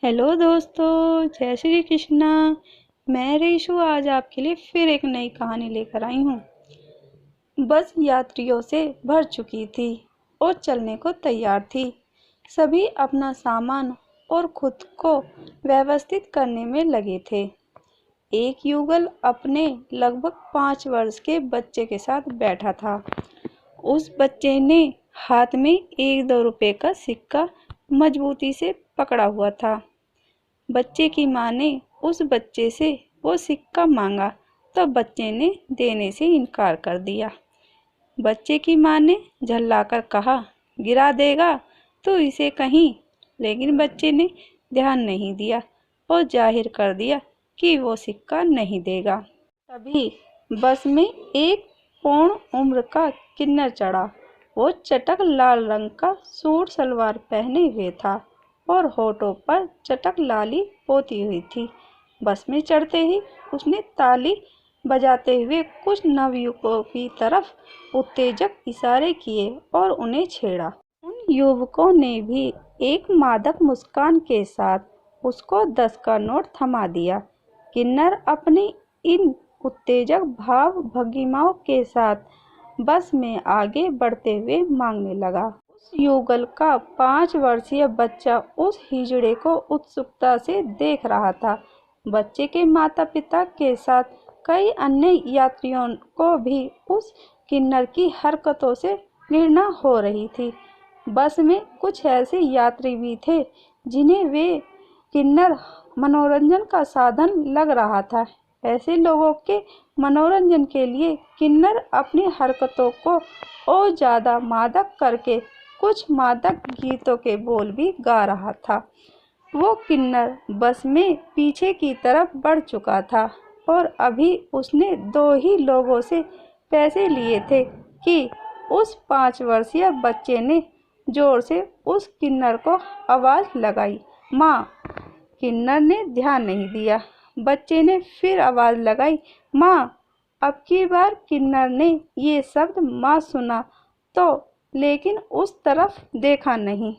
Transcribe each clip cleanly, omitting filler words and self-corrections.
Hello दोस्तों, जय श्री कृष्णा। मैं रेशु आज आपके लिए फिर एक नई कहानी लेकर आई हूँ। बस यात्रियों से भर चुकी थी और चलने को तैयार थी। सभी अपना सामान और खुद को व्यवस्थित करने में लगे थे। एक युगल अपने लगभग 5 वर्ष के बच्चे के साथ बैठा था। उस बच्चे ने हाथ में 1-2 रुपए का सिक्का मजबूती से पकड़ा हुआ था। बच्चे की माँ ने उस बच्चे से वो सिक्का मांगा तो बच्चे ने देने से इनकार कर दिया। बच्चे की माँ ने झल्लाकर कहा, गिरा देगा तो इसे कहीं। लेकिन बच्चे ने ध्यान नहीं दिया और जाहिर कर दिया कि वो सिक्का नहीं देगा। तभी बस में एक पौण उम्र का किन्नर चढ़ा। वो चटक लाल रंग का सूट सलवार पहने हुए था और होठों पर चटक लाली पोती हुई थी। बस में चढ़ते ही उसने ताली बजाते हुए कुछ नवयुवकों की तरफ उत्तेजक इशारे किए और उन्हें छेड़ा। उन युवकों ने भी एक मादक मुस्कान के साथ उसको 10 का नोट थमा दिया। किन्नर अपनी इन उत्तेजक भाव भंगिमाओं के साथ बस में आगे बढ़ते हुए मांगने लगा। उस युगल का 5 वर्षीय बच्चा उस हिजड़े को उत्सुकता से देख रहा था। बच्चे के माता पिता के साथ कई अन्य यात्रियों को भी उस किन्नर की हरकतों से घृणा हो रही थी। बस में कुछ ऐसे यात्री भी थे जिन्हें वे किन्नर मनोरंजन का साधन लग रहा था। ऐसे लोगों के मनोरंजन के लिए किन्नर अपनी हरकतों को और ज़्यादा मादक करके कुछ मादक गीतों के बोल भी गा रहा था। वो किन्नर बस में पीछे की तरफ बढ़ चुका था और अभी उसने 2 ही लोगों से पैसे लिए थे कि उस 5 वर्षीय बच्चे ने जोर से उस किन्नर को आवाज़ लगाई, माँ। किन्नर ने ध्यान नहीं दिया। बच्चे ने फिर आवाज़ लगाई, माँ। अब की बार किन्नर ने ये शब्द माँ सुना तो लेकिन उस तरफ देखा नहीं।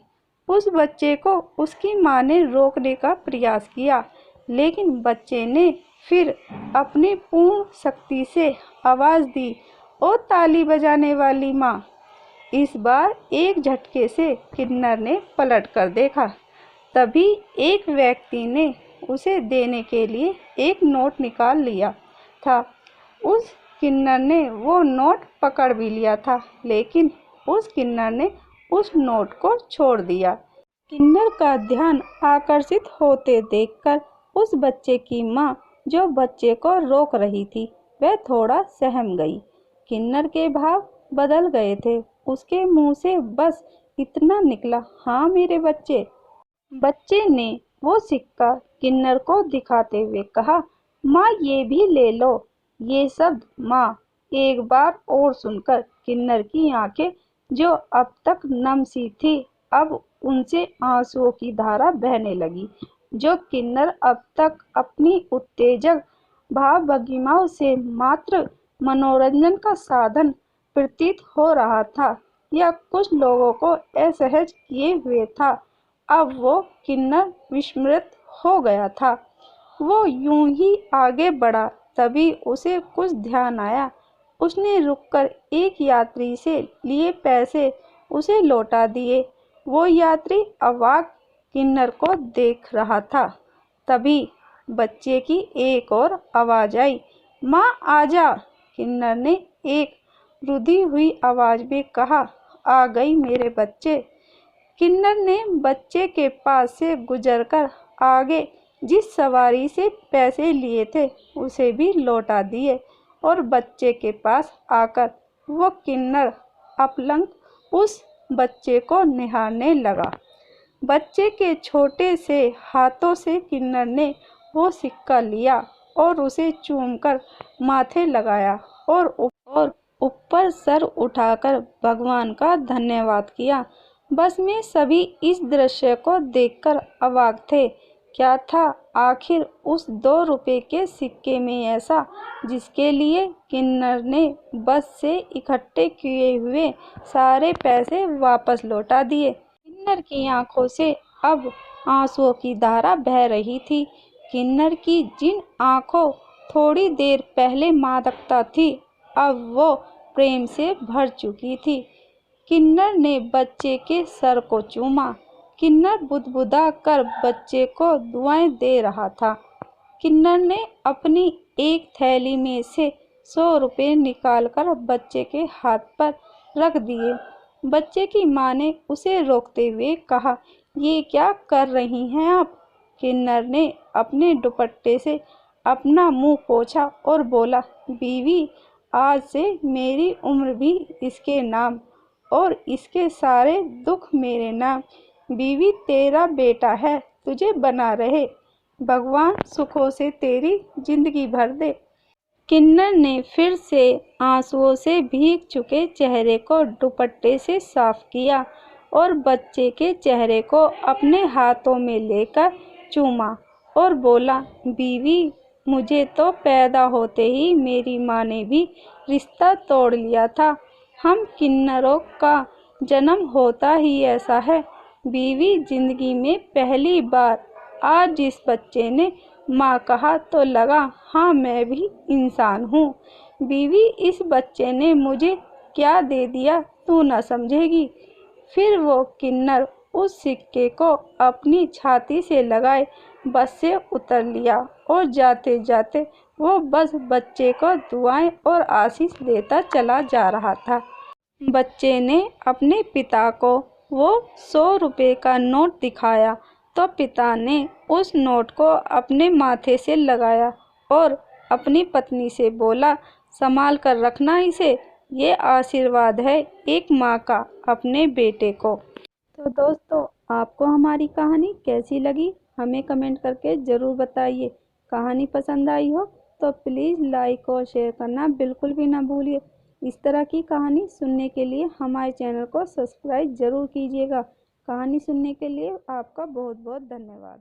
उस बच्चे को उसकी माँ ने रोकने का प्रयास किया, लेकिन बच्चे ने फिर अपनी पूर्ण शक्ति से आवाज़ दी, ओ ताली बजाने वाली माँ। इस बार एक झटके से किन्नर ने पलट कर देखा। तभी एक व्यक्ति ने उसे देने के लिए एक नोट निकाल लिया था। उस किन्नर ने वो नोट पकड़ भी लिया था, लेकिन उस किन्नर ने उस नोट को छोड़ दिया। किन्नर का ध्यान आकर्षित होते देखकर उस बच्चे की माँ, जो बच्चे को रोक रही थी, वह थोड़ा सहम गई। किन्नर के भाव बदल गए थे। उसके मुंह से बस इतना निकला, हाँ मेरे बच्चे। बच्चे ने वो सिक्का किन्नर को दिखाते हुए कहा, माँ ये भी ले लो। ये शब्द माँ एक बार और सुनकर किन्नर की आंखें, जो अब तक नम सी थी, अब उनसे आंसुओं की धारा बहने लगी। जो किन्नर अब तक अपनी उत्तेजक भाव भंगिमाओं से मात्र मनोरंजन का साधन प्रतीत हो रहा था या कुछ लोगों को असहज किए हुए था, अब वो किन्नर विस्मृत हो गया था। वो यूं ही आगे बढ़ा, तभी उसे कुछ ध्यान आया। उसने रुककर एक यात्री से लिए पैसे उसे लौटा दिए। वो यात्री अवाक किन्नर को देख रहा था। तभी बच्चे की एक और आवाज़ आई, माँ आजा। किन्नर ने एक रुधी हुई आवाज़ में कहा, आ गई मेरे बच्चे। किन्नर ने बच्चे के पास से गुजरकर आगे जिस सवारी से पैसे लिए थे उसे भी लौटा दिए और बच्चे के पास आकर वो किन्नर अपलक उस बच्चे को निहारने लगा। बच्चे के छोटे से हाथों से किन्नर ने वो सिक्का लिया और उसे चूमकर माथे लगाया और ऊपर सर उठाकर भगवान का धन्यवाद किया। बस में सभी इस दृश्य को देखकर अवाक थे। क्या था आखिर उस 2 रुपए के सिक्के में ऐसा जिसके लिए किन्नर ने बस से इकट्ठे किए हुए सारे पैसे वापस लौटा दिए। किन्नर की आंखों से अब आंसुओं की धारा बह रही थी। किन्नर की जिन आंखों थोड़ी देर पहले मादकता थी, अब वो प्रेम से भर चुकी थी। किन्नर ने बच्चे के सर को चूमा। किन्नर बुदबुदा कर बच्चे को दुआएं दे रहा था। किन्नर ने अपनी एक थैली में से 100 रुपये निकालकर बच्चे के हाथ पर रख दिए। बच्चे की माँ ने उसे रोकते हुए कहा, ये क्या कर रही हैं आप? किन्नर ने अपने दुपट्टे से अपना मुंह पोंछा और बोला, बीवी, आज से मेरी उम्र भी इसके नाम और इसके सारे दुख मेरे नाम। बीवी तेरा बेटा है, तुझे बना रहे, भगवान सुखों से तेरी जिंदगी भर दे। किन्नर ने फिर से आंसुओं से भीग चुके चेहरे को दुपट्टे से साफ किया और बच्चे के चेहरे को अपने हाथों में लेकर चूमा और बोला, बीवी, मुझे तो पैदा होते ही मेरी माँ ने भी रिश्ता तोड़ लिया था। हम किन्नरों का जन्म होता ही ऐसा है। बीवी, जिंदगी में पहली बार आज जिस बच्चे ने माँ कहा तो लगा, हाँ मैं भी इंसान हूँ। बीवी, इस बच्चे ने मुझे क्या दे दिया तू न समझेगी। फिर वो किन्नर उस सिक्के को अपनी छाती से लगाए बस से उतर लिया और जाते जाते वो बस बच्चे को दुआएं और आशीष देता चला जा रहा था। बच्चे ने अपने पिता को वो 100 रुपये का नोट दिखाया तो पिता ने उस नोट को अपने माथे से लगाया और अपनी पत्नी से बोला, संभाल कर रखना इसे, ये आशीर्वाद है एक माँ का अपने बेटे को। तो दोस्तों, आपको हमारी कहानी कैसी लगी हमें कमेंट करके ज़रूर बताइए। कहानी पसंद आई हो तो प्लीज़ लाइक और शेयर करना बिल्कुल भी ना भूलिए। इस तरह की कहानी सुनने के लिए हमारे चैनल को सब्सक्राइब ज़रूर कीजिएगा। कहानी सुनने के लिए आपका बहुत बहुत धन्यवाद।